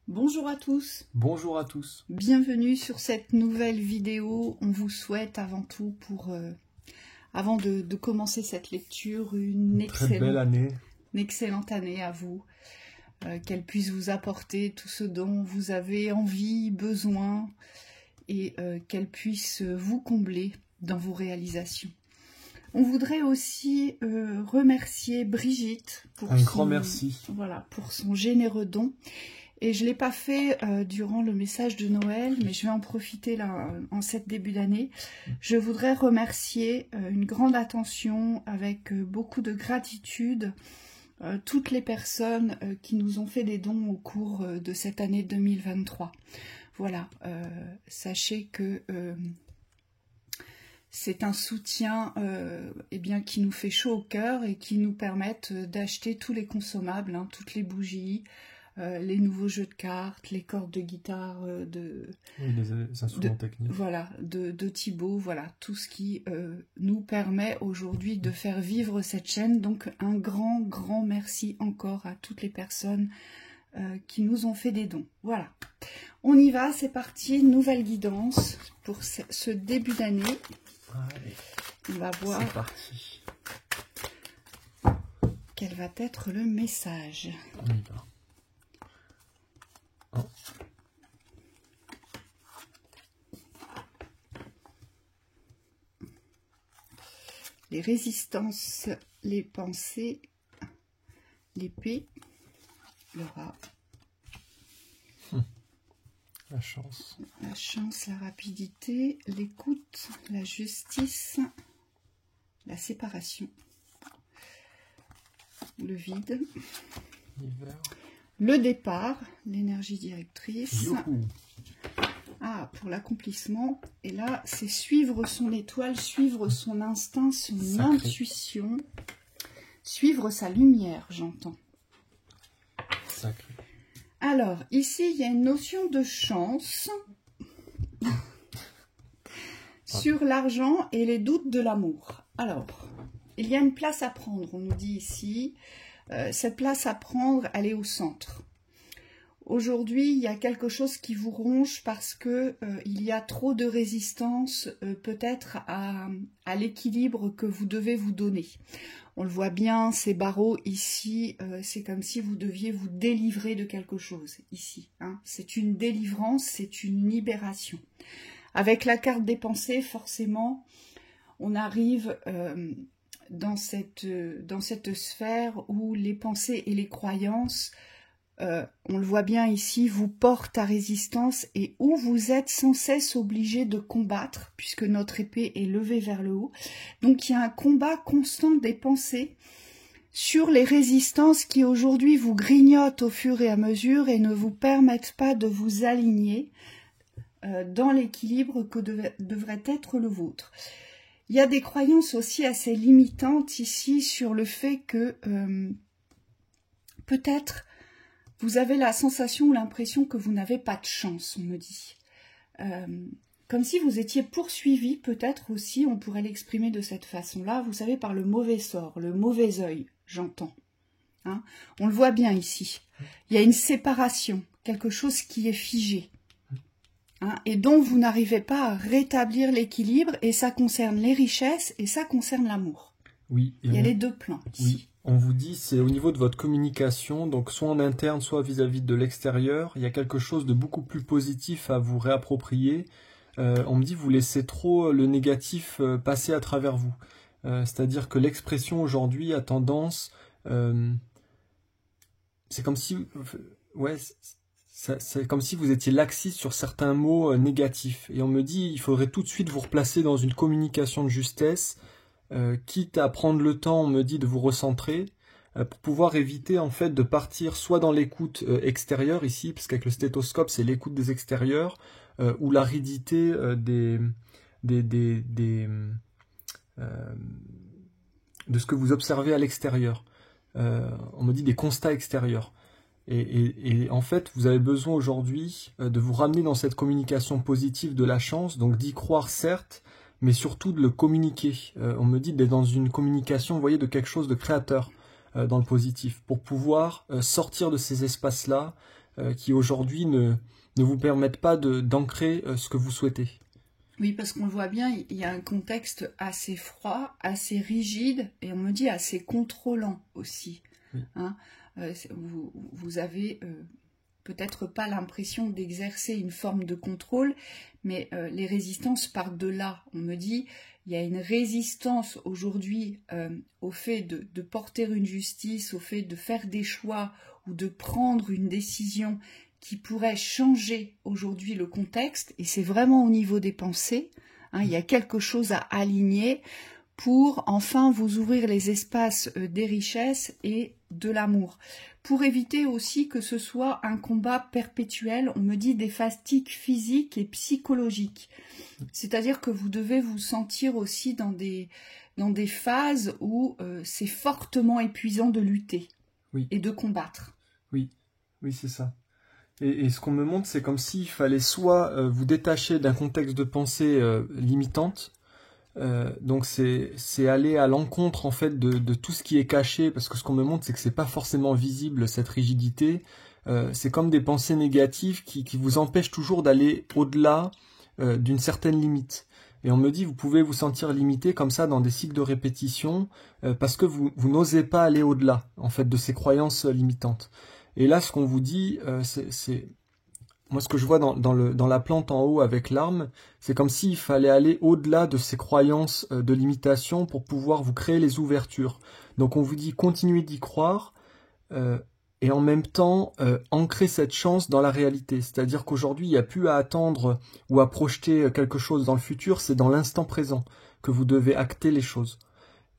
Bonjour à tous, Bonjour à tous. bienvenue sur cette nouvelle vidéo. On vous souhaite avant tout, avant de commencer cette lecture, une Très belle année. excellente année à vous, qu'elle puisse vous apporter tout ce dont vous avez envie, besoin, et qu'elle puisse vous combler dans vos réalisations. On voudrait aussi remercier Brigitte pour grand merci. Voilà, pour son généreux don. Et je ne l'ai pas fait durant le message de Noël, mais je vais en profiter là en cette début d'année. Je voudrais remercier une grande attention, avec beaucoup de gratitude, toutes les personnes qui nous ont fait des dons au cours de cette année 2023. Voilà, sachez que c'est un soutien qui nous fait chaud au cœur et qui nous permettent d'acheter tous les consommables, toutes les bougies, les nouveaux jeux de cartes, les cordes de guitare, les instruments techniques. Voilà, de Thibaut, voilà, tout ce qui nous permet aujourd'hui de faire vivre cette chaîne. Donc un grand merci encore à toutes les personnes qui nous ont fait des dons. Voilà, on y va, c'est parti, nouvelle guidance pour ce début d'année. On va voir c'est parti. Quel va être le message. On y va. Oh. Les résistances, les pensées, l'épée, le rat. La chance. La chance, la rapidité, l'écoute, la justice, la séparation, le vide, l'hiver, le départ, l'énergie directrice. Youhou. Ah, pour l'accomplissement. Et là, c'est suivre son étoile, suivre son instinct, son intuition, suivre sa lumière, j'entends. Sacré. Alors, ici, il y a une notion de chance sur l'argent et les doutes de l'amour. Alors, il y a une place à prendre, on nous dit ici. Cette place à prendre, elle est au centre. Aujourd'hui, il y a quelque chose qui vous ronge parce que il y a trop de résistance peut-être à l'équilibre que vous devez vous donner. On le voit bien, ces barreaux ici, c'est comme si vous deviez vous délivrer de quelque chose ici. C'est une délivrance, c'est une libération. Avec la carte des pensées, forcément, on arrive dans cette sphère où les pensées et les croyances, on le voit bien ici, vous portent à résistance et où vous êtes sans cesse obligé de combattre, puisque notre épée est levée vers le haut. Donc il y a un combat constant des pensées sur les résistances qui aujourd'hui vous grignotent au fur et à mesure et ne vous permettent pas de vous aligner dans l'équilibre que devrait être le vôtre. Il y a des croyances aussi assez limitantes ici sur le fait que peut-être vous avez la sensation ou l'impression que vous n'avez pas de chance, on me dit. Comme si vous étiez poursuivi, peut-être aussi, on pourrait l'exprimer de cette façon-là, vous savez, par le mauvais sort, le mauvais œil, j'entends. On le voit bien ici. Il y a une séparation, quelque chose qui est figé. Et dont vous n'arrivez pas à rétablir l'équilibre, et ça concerne les richesses, et ça concerne l'amour. Oui. Il y a les deux plans ici. Oui. On vous dit, c'est au niveau de votre communication, donc soit en interne, soit vis-à-vis de l'extérieur, il y a quelque chose de beaucoup plus positif à vous réapproprier. On me dit, vous laissez trop le négatif passer à travers vous. C'est-à-dire que l'expression aujourd'hui a tendance... c'est comme si... Ouais, c'est comme si vous étiez laxiste sur certains mots négatifs. Et on me dit, il faudrait tout de suite vous replacer dans une communication de justesse, quitte à prendre le temps, on me dit, de vous recentrer, pour pouvoir éviter en fait de partir soit dans l'écoute extérieure ici, parce qu'avec le stéthoscope c'est l'écoute des extérieurs, ou l'aridité de ce que vous observez à l'extérieur. On me dit des constats extérieurs. Et en fait, vous avez besoin aujourd'hui de vous ramener dans cette communication positive de la chance, donc d'y croire certes, mais surtout de le communiquer. On me dit d'être dans une communication, vous voyez, de quelque chose de créateur dans le positif, pour pouvoir sortir de ces espaces-là, qui aujourd'hui ne vous permettent pas d'ancrer ce que vous souhaitez. Oui, parce qu'on le voit bien, il y a un contexte assez froid, assez rigide, et on me dit assez contrôlant aussi. Oui. Hein, vous avez peut-être pas l'impression d'exercer une forme de contrôle, mais les résistances partent de là. On me dit, il y a une résistance aujourd'hui au fait de porter une justice, au fait de faire des choix ou de prendre une décision qui pourrait changer aujourd'hui le contexte, et c'est vraiment au niveau des pensées. Hein, il y a quelque chose à aligner pour enfin vous ouvrir les espaces des richesses et de l'amour. Pour éviter aussi que ce soit un combat perpétuel, on me dit des fatigues physiques et psychologiques. C'est-à-dire que vous devez vous sentir aussi dans des phases où c'est fortement épuisant de lutter et de combattre. Oui, oui, c'est ça. Et ce qu'on me montre, c'est comme s'il fallait soit vous détacher d'un contexte de pensée limitante, donc c'est aller à l'encontre en fait de tout ce qui est caché, parce que ce qu'on me montre, c'est que c'est pas forcément visible cette rigidité. C'est comme des pensées négatives qui vous empêchent toujours d'aller au-delà d'une certaine limite. Et on me dit, vous pouvez vous sentir limité comme ça dans des cycles de répétition parce que vous n'osez pas aller au-delà en fait de ces croyances limitantes. Et là, ce qu'on vous dit, c'est moi ce que je vois dans la plante en haut avec l'arme, c'est comme s'il fallait aller au-delà de ces croyances de limitation pour pouvoir vous créer les ouvertures. Donc on vous dit continuez d'y croire et en même temps ancrer cette chance dans la réalité. C'est-à-dire qu'aujourd'hui, il n'y a plus à attendre ou à projeter quelque chose dans le futur, c'est dans l'instant présent que vous devez acter les choses.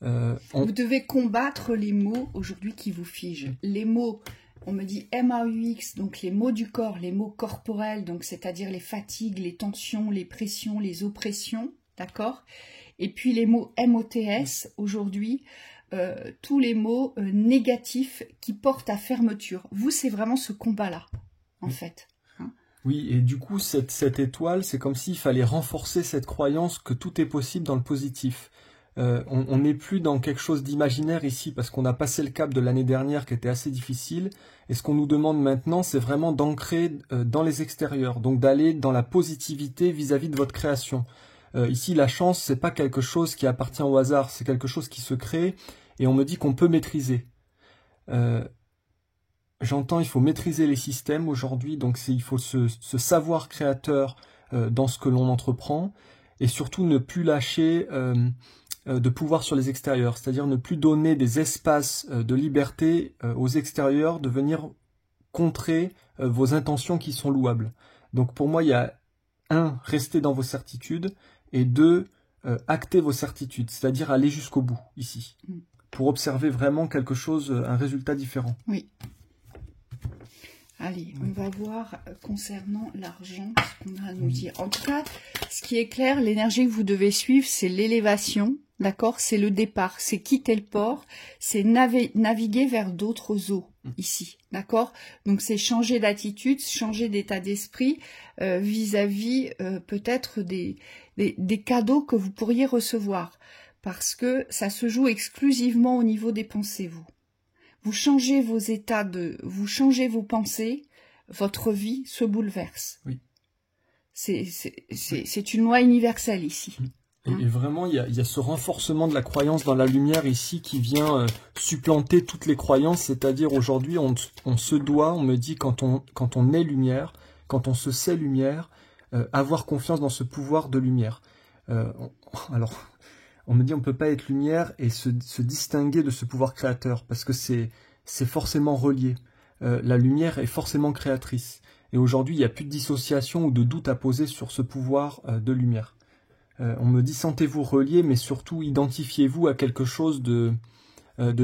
Vous devez combattre les mots aujourd'hui qui vous figent. Les mots, on me dit MAUX, donc les mots du corps, les mots corporels, donc c'est-à-dire les fatigues, les tensions, les pressions, les oppressions, d'accord? Et puis les mots MOTS, aujourd'hui, tous les mots négatifs qui portent à fermeture. Vous, c'est vraiment ce combat-là, en fait. Hein? Oui, et du coup, cette étoile, c'est comme s'il fallait renforcer cette croyance que tout est possible dans le positif. On n'est plus dans quelque chose d'imaginaire ici parce qu'on a passé le cap de l'année dernière qui était assez difficile. Et ce qu'on nous demande maintenant, c'est vraiment d'ancrer dans les extérieurs, donc d'aller dans la positivité vis-à-vis de votre création. Ici, la chance, c'est pas quelque chose qui appartient au hasard, c'est quelque chose qui se crée et on me dit qu'on peut maîtriser. J'entends, il faut maîtriser les systèmes aujourd'hui, donc il faut ce savoir créateur dans ce que l'on entreprend et surtout ne plus lâcher de pouvoir sur les extérieurs, c'est-à-dire ne plus donner des espaces de liberté aux extérieurs, de venir contrer vos intentions qui sont louables. Donc pour moi, il y a 1, rester dans vos certitudes, et 2, acter vos certitudes, c'est-à-dire aller jusqu'au bout, ici, pour observer vraiment quelque chose, un résultat différent. Oui. Allez, on va voir concernant l'argent ce qu'on a à nous dire. En tout cas, ce qui est clair, l'énergie que vous devez suivre, c'est l'élévation, d'accord? C'est le départ, c'est quitter le port, c'est naviguer vers d'autres eaux, ici, d'accord? Donc c'est changer d'attitude, changer d'état d'esprit vis-à-vis peut-être des cadeaux que vous pourriez recevoir, parce que ça se joue exclusivement au niveau des pensées, vous. Vous changez vos états vous changez vos pensées, votre vie se bouleverse. Oui. C'est une loi universelle ici. Et vraiment, il y a ce renforcement de la croyance dans la lumière ici qui vient supplanter toutes les croyances, c'est-à-dire aujourd'hui, on se doit, on me dit, quand on est lumière, quand on se sait lumière, avoir confiance dans ce pouvoir de lumière. Alors, on me dit on ne peut pas être lumière et se distinguer de ce pouvoir créateur, parce que c'est forcément relié. La lumière est forcément créatrice. Et aujourd'hui, il n'y a plus de dissociation ou de doute à poser sur ce pouvoir de lumière. On me dit sentez-vous relié, mais surtout identifiez-vous à quelque chose de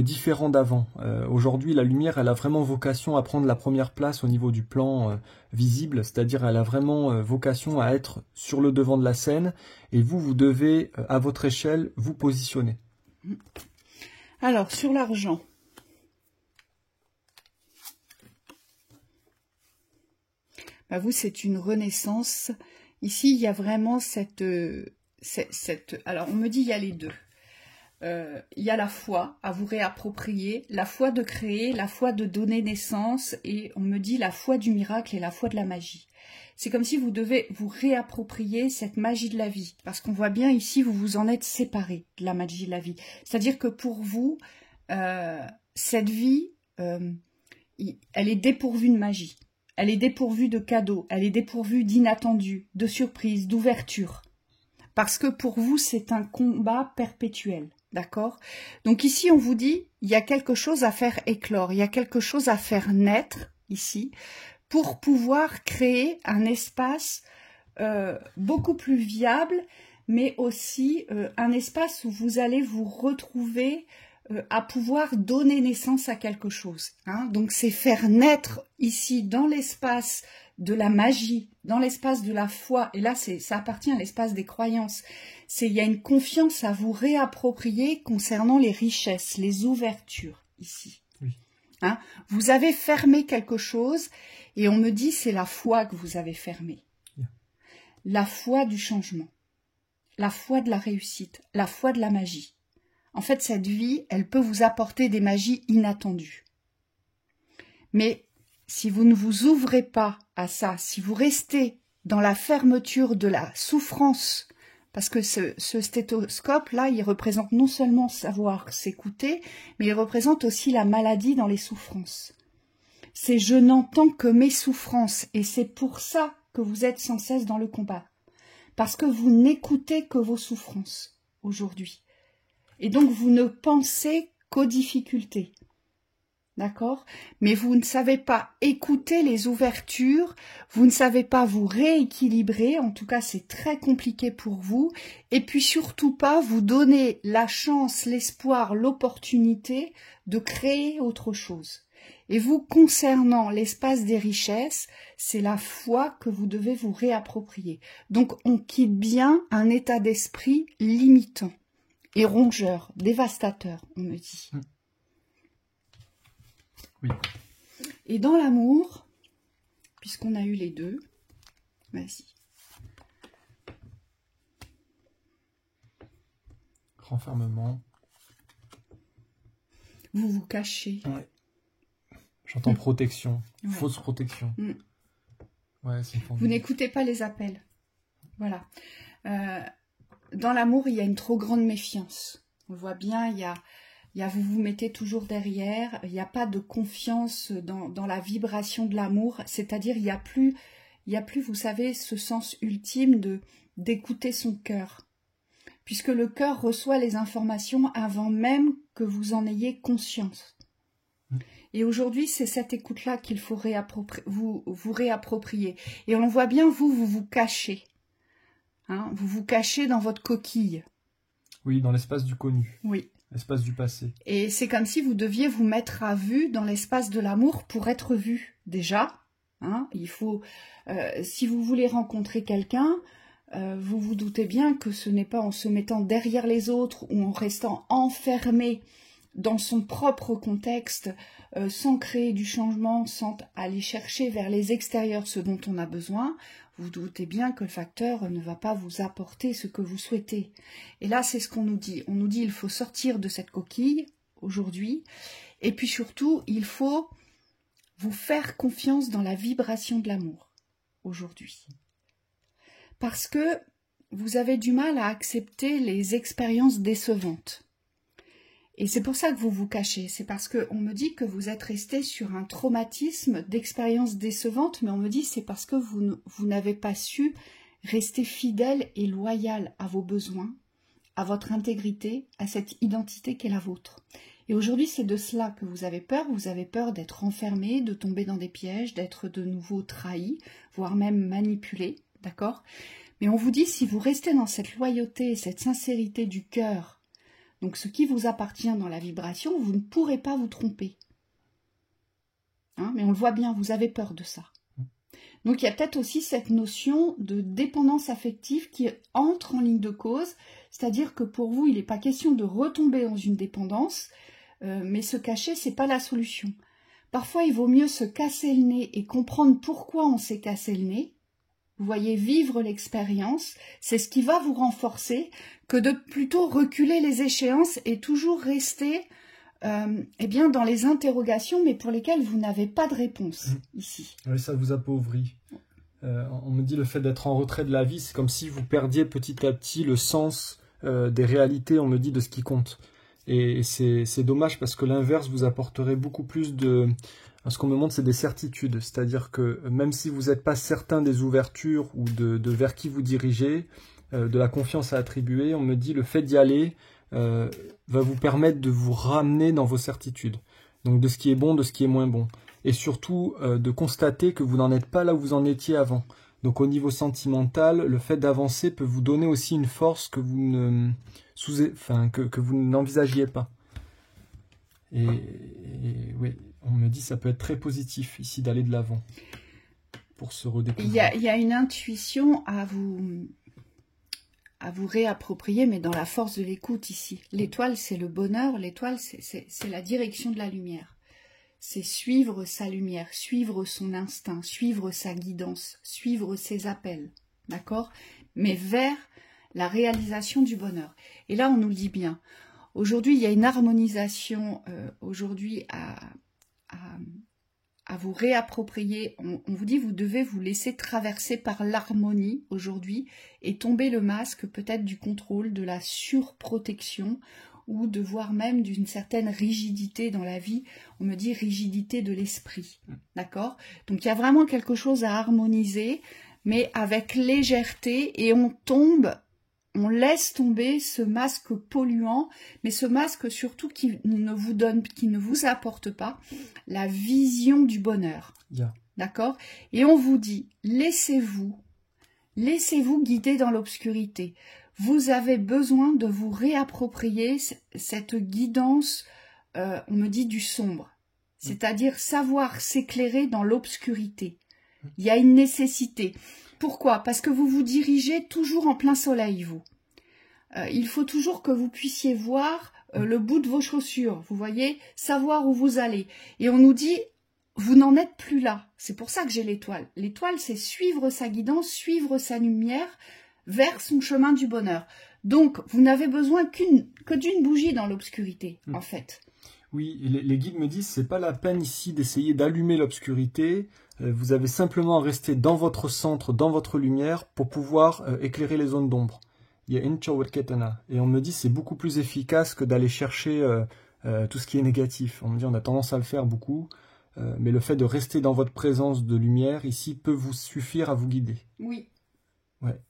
différent d'avant. Aujourd'hui, la lumière, elle a vraiment vocation à prendre la première place au niveau du plan visible, c'est-à-dire elle a vraiment vocation à être sur le devant de la scène, et vous devez, à votre échelle, vous positionner. Alors, sur l'argent. Bah vous, c'est une renaissance. Ici, il y a vraiment cette... Alors, on me dit il y a les deux. il y a la foi à vous réapproprier, la foi de créer, la foi de donner naissance, et on me dit la foi du miracle et la foi de la magie. C'est comme si vous devez vous réapproprier cette magie de la vie, parce qu'on voit bien ici, vous vous en êtes séparés de la magie de la vie. C'est-à-dire que pour vous, cette vie, elle est dépourvue de magie, elle est dépourvue de cadeaux, elle est dépourvue d'inattendus, de surprises, d'ouverture. Parce que pour vous, c'est un combat perpétuel, d'accord? Donc ici, on vous dit, il y a quelque chose à faire éclore, il y a quelque chose à faire naître, ici, pour pouvoir créer un espace beaucoup plus viable, mais aussi un espace où vous allez vous retrouver à pouvoir donner naissance à quelque chose. Hein. Donc c'est faire naître ici dans l'espace de la magie, dans l'espace de la foi, et là ça appartient à l'espace des croyances. Il y a une confiance à vous réapproprier concernant les richesses, les ouvertures ici. Oui. Hein. Vous avez fermé quelque chose et on me dit c'est la foi que vous avez fermé. Yeah. La foi du changement, la foi de la réussite, la foi de la magie. En fait, cette vie, elle peut vous apporter des magies inattendues. Mais si vous ne vous ouvrez pas à ça, si vous restez dans la fermeture de la souffrance, parce que ce stéthoscope-là, il représente non seulement savoir s'écouter, mais il représente aussi la maladie dans les souffrances. C'est « je n'entends que mes souffrances » et c'est pour ça que vous êtes sans cesse dans le combat. Parce que vous n'écoutez que vos souffrances aujourd'hui. Et donc, vous ne pensez qu'aux difficultés. D'accord? Mais vous ne savez pas écouter les ouvertures, vous ne savez pas vous rééquilibrer, en tout cas, c'est très compliqué pour vous. Et puis, surtout pas vous donner la chance, l'espoir, l'opportunité de créer autre chose. Et vous, concernant l'espace des richesses, c'est la foi que vous devez vous réapproprier. Donc, on quitte bien un état d'esprit limitant. Et rongeur, dévastateur, on me dit. Oui. Et dans l'amour, puisqu'on a eu les deux, vas-y. Renfermement. Vous vous cachez. Ouais. J'entends protection, Ouais. fausse protection. Ouais, c'est Vous n'écoutez pas les appels. Voilà. Dans l'amour, il y a une trop grande méfiance. On voit bien, vous vous mettez toujours derrière, il n'y a pas de confiance dans la vibration de l'amour, c'est-à-dire il y a plus, vous savez, ce sens ultime d'écouter son cœur. Puisque le cœur reçoit les informations avant même que vous en ayez conscience. Et aujourd'hui, c'est cette écoute-là qu'il faut vous réapproprier. Et on voit bien, vous vous cachez. Hein, vous vous cachez dans votre coquille. Oui, dans l'espace du connu. Oui. L'espace du passé. Et c'est comme si vous deviez vous mettre à vue dans l'espace de l'amour pour être vu. Déjà, hein, il faut, si vous voulez rencontrer quelqu'un, vous vous doutez bien que ce n'est pas en se mettant derrière les autres ou en restant enfermé dans son propre contexte, sans créer du changement, sans aller chercher vers les extérieurs ce dont on a besoin, vous doutez bien que le facteur ne va pas vous apporter ce que vous souhaitez. Et là, c'est ce qu'on nous dit. On nous dit qu'il faut sortir de cette coquille, aujourd'hui, et puis surtout, il faut vous faire confiance dans la vibration de l'amour, aujourd'hui. Parce que vous avez du mal à accepter les expériences décevantes. Et c'est pour ça que vous vous cachez. C'est parce qu'on me dit que vous êtes resté sur un traumatisme d'expériences décevantes, mais on me dit c'est parce que vous n'avez pas su rester fidèle et loyal à vos besoins, à votre intégrité, à cette identité qu'est la vôtre. Et aujourd'hui, c'est de cela que vous avez peur. Vous avez peur d'être enfermé, de tomber dans des pièges, d'être de nouveau trahi, voire même manipulé, d'accord? Mais on vous dit, si vous restez dans cette loyauté, cette sincérité du cœur, donc ce qui vous appartient dans la vibration, vous ne pourrez pas vous tromper. Hein, mais on le voit bien, vous avez peur de ça. Donc il y a peut-être aussi cette notion de dépendance affective qui entre en ligne de cause, c'est-à-dire que pour vous, il n'est pas question de retomber dans une dépendance, mais se cacher, ce n'est pas la solution. Parfois, il vaut mieux se casser le nez et comprendre pourquoi on s'est cassé le nez, vous voyez, vivre l'expérience, c'est ce qui va vous renforcer que de plutôt reculer les échéances et toujours rester eh bien, dans les interrogations, mais pour lesquelles vous n'avez pas de réponse ici. Oui, ça vous appauvrit. On me dit le fait d'être en retrait de la vie, c'est comme si vous perdiez petit à petit le sens des réalités, on me dit, de ce qui compte. Et c'est dommage parce que l'inverse vous apporterait beaucoup plus de... Ce qu'on me montre, c'est des certitudes. C'est-à-dire que même si vous n'êtes pas certain des ouvertures ou de vers qui vous dirigez, de la confiance à attribuer, on me dit le fait d'y aller va vous permettre de vous ramener dans vos certitudes. Donc de ce qui est bon, de ce qui est moins bon. Et surtout de constater que vous n'en êtes pas là où vous en étiez avant. Donc au niveau sentimental, le fait d'avancer peut vous donner aussi une force que vous que vous n'envisagiez pas. Et oui, on me dit ça peut être très positif ici d'aller de l'avant pour se redécouvrir. Il y a une intuition à vous réapproprier, mais dans la force de l'écoute ici. L'étoile, c'est le bonheur, l'étoile, c'est la direction de la lumière. C'est suivre sa lumière, suivre son instinct, suivre sa guidance, suivre ses appels, d'accord? Mais vers la réalisation du bonheur. Et là, on nous le dit bien. Aujourd'hui, il y a une harmonisation, aujourd'hui, à vous réapproprier. On vous dit, vous devez vous laisser traverser par l'harmonie aujourd'hui et tomber le masque peut-être du contrôle, de la surprotection ou de voir même d'une certaine rigidité dans la vie. On me dit rigidité de l'esprit, d'accord? Donc il y a vraiment quelque chose à harmoniser, mais avec légèreté, et on laisse tomber ce masque polluant, mais ce masque surtout qui ne vous apporte pas la vision du bonheur. Yeah. D'accord? Et on vous dit, laissez-vous guider dans l'obscurité. Vous avez besoin de vous réapproprier cette guidance, on me dit, du sombre. C'est-à-dire savoir s'éclairer dans l'obscurité. Il y a une nécessité. Pourquoi? Parce que vous vous dirigez toujours en plein soleil, vous. Il faut toujours que vous puissiez voir le bout de vos chaussures, vous voyez, savoir où vous allez. Et on nous dit, vous n'en êtes plus là. C'est pour ça que j'ai l'étoile. L'étoile, c'est suivre sa guidance, suivre sa lumière vers son chemin du bonheur. Donc, vous n'avez besoin que d'une bougie dans l'obscurité, en fait. Oui, les guides me disent, c'est pas la peine ici d'essayer d'allumer l'obscurité. Vous avez simplement à rester dans votre centre, dans votre lumière, pour pouvoir éclairer les zones d'ombre. Et on me dit, c'est beaucoup plus efficace que d'aller chercher tout ce qui est négatif. On me dit, on a tendance à le faire beaucoup, mais le fait de rester dans votre présence de lumière, ici, peut vous suffire à vous guider. Oui. Ouais.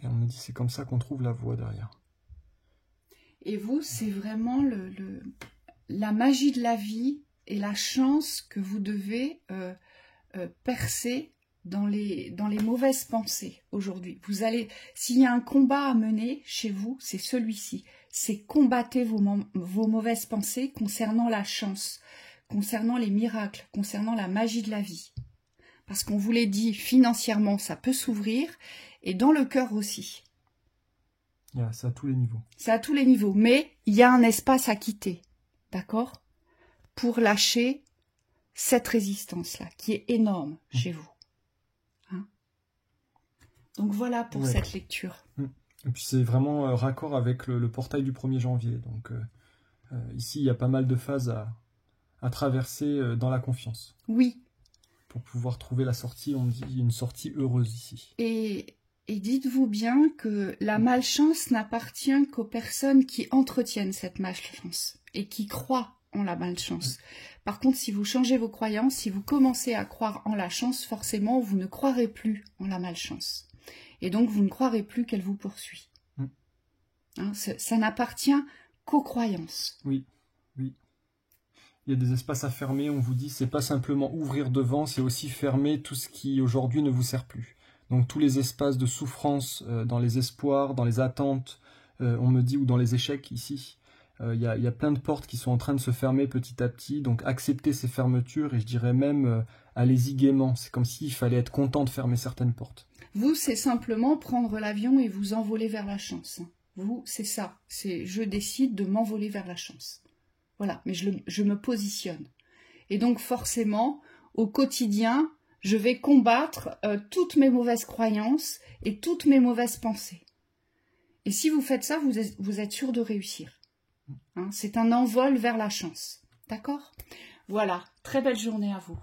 Et on me dit, c'est comme ça qu'on trouve la voie derrière. Et vous, c'est vraiment la magie de la vie et la chance que vous devez percer dans les mauvaises pensées aujourd'hui. Vous allez, s'il y a un combat à mener chez vous, c'est celui-ci. C'est combattre vos mauvaises pensées concernant la chance, concernant les miracles, concernant la magie de la vie. Parce qu'on vous l'a dit, financièrement, ça peut s'ouvrir, et dans le cœur aussi. Yeah, c'est à tous les niveaux. C'est à tous les niveaux, mais il y a un espace à quitter, d'accord? Pour lâcher cette résistance-là, qui est énorme chez vous. Hein? Donc voilà pour cette lecture. Et puis c'est vraiment raccord avec le portail du 1er janvier. Donc ici, il y a pas mal de phases à traverser dans la confiance. Oui. Pour pouvoir trouver la sortie, on dit une sortie heureuse ici. Et dites-vous bien que la malchance n'appartient qu'aux personnes qui entretiennent cette malchance et qui croient en la malchance. Par contre, si vous changez vos croyances, si vous commencez à croire en la chance, forcément, vous ne croirez plus en la malchance. Et donc, vous ne croirez plus qu'elle vous poursuit. Hein, ça n'appartient qu'aux croyances. Oui, oui. Il y a des espaces à fermer, on vous dit, c'est pas simplement ouvrir devant, c'est aussi fermer tout ce qui aujourd'hui ne vous sert plus. Donc tous les espaces de souffrance dans les espoirs, dans les attentes, on me dit, ou dans les échecs ici. Il y a plein de portes qui sont en train de se fermer petit à petit, donc acceptez ces fermetures et je dirais même allez-y gaiement. C'est comme s'il fallait être content de fermer certaines portes. Vous, c'est simplement prendre l'avion et vous envoler vers la chance. Vous, c'est ça. C'est je décide de m'envoler vers la chance. Voilà, mais je me positionne. Et donc forcément, au quotidien, Je vais combattre toutes mes mauvaises croyances et toutes mes mauvaises pensées. Et si vous faites ça, vous êtes sûr de réussir. Hein, c'est un envol vers la chance. D'accord? Voilà, très belle journée à vous.